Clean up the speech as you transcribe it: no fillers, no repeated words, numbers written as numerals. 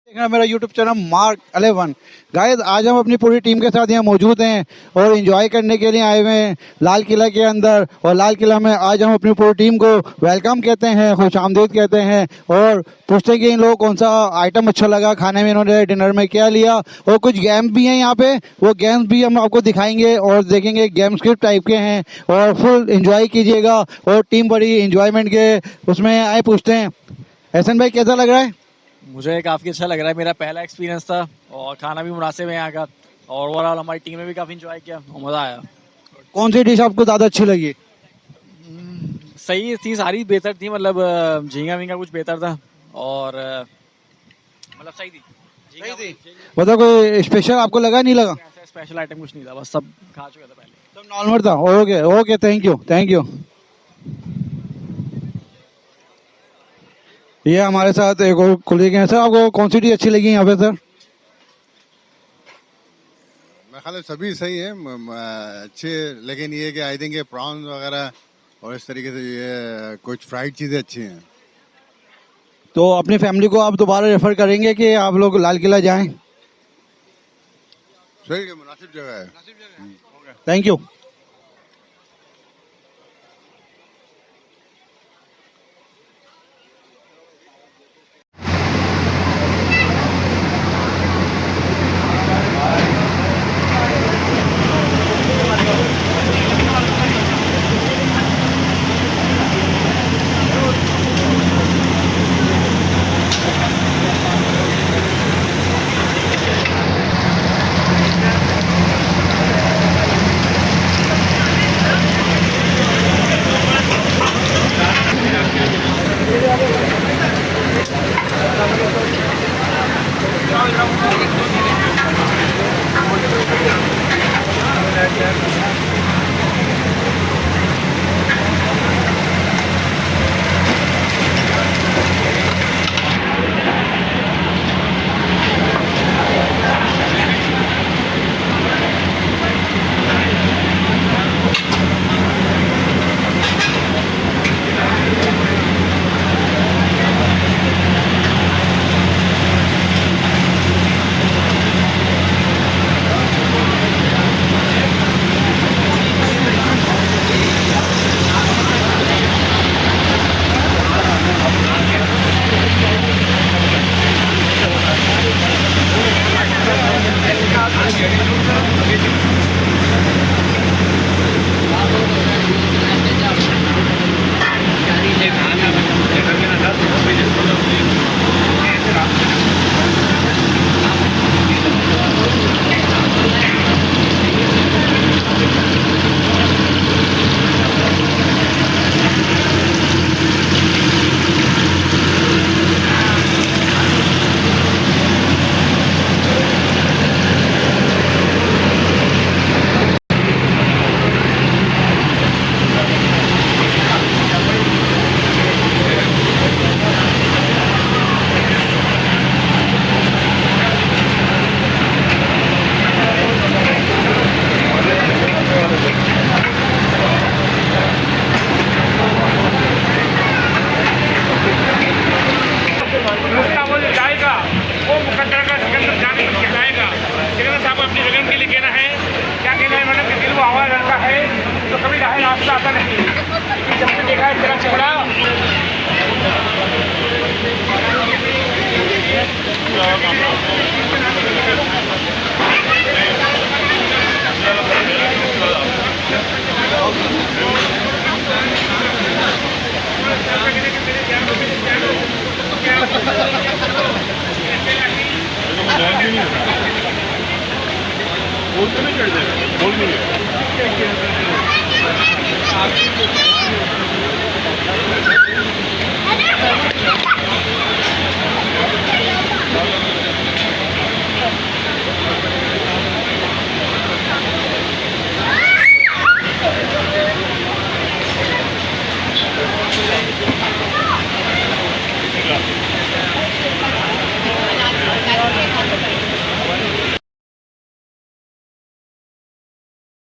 देखना मेरा YouTube channel mark 11। Guys आज हम अपनी पूरी टीम के साथ यहाँ मौजूद हैं और एंजॉय करने के लिए आए हुए हैं लाल किला के अंदर। और लाल किला में आज हम अपनी पूरी टीम को वेलकम कहते हैं, खुश आमदीद कहते हैं और पूछते हैं कि इन लोगों को कौन सा आइटम अच्छा लगा खाने में, इन्होंने डिनर में क्या लिया। और कुछ गेम भी हैं यहाँ पे, वो गेम्स भी हम आपको दिखाएंगे और देखेंगे। गेम्स किस टाइप के हैं और फुल एंजॉय कीजिएगा और टीम बड़ी एंजॉयमेंट के उसमें आए। पूछते हैं एहसन भाई कैसा लग रहा है? मुझे काफ़ी अच्छा लग रहा है। मेरा पहला एक्सपीरियंस था और खाना भी मुनासिब है यहाँ का, और ओवरऑल हमारी टीम ने भी काफ़ी इंजॉय किया और मज़ा आया। कौन सी डिश आपको ज़्यादा अच्छी लगी? सही थी, सारी बेहतर थी। मतलब झींगा वींगा कुछ बेहतर था और मतलब सही थी। सही थी। मतलब कोई स्पेशल आपको लगा नहीं लगा? ऐसा स्पेशल आइटम कुछ नहीं था, बस सब खा चुका था पहले। सब नॉर्मल था। Okay okay, thank you thank you. ये हमारे साथ एक और कोलीग हैं। सर आपको कौन सी डिश अच्छी लगी यहाँ पे सर? मेरे ख्याल से सभी सही है, अच्छे। लेकिन ये कि आई थिंक ये प्रॉन्स वगैरह और इस तरीके से ये कुछ फ्राइड चीज़ें अच्छी हैं। तो अपनी फैमिली को आप दोबारा रेफर करेंगे कि आप लोग लाल किला जाएं? सही है, मुनासिब जगह है। Thank you.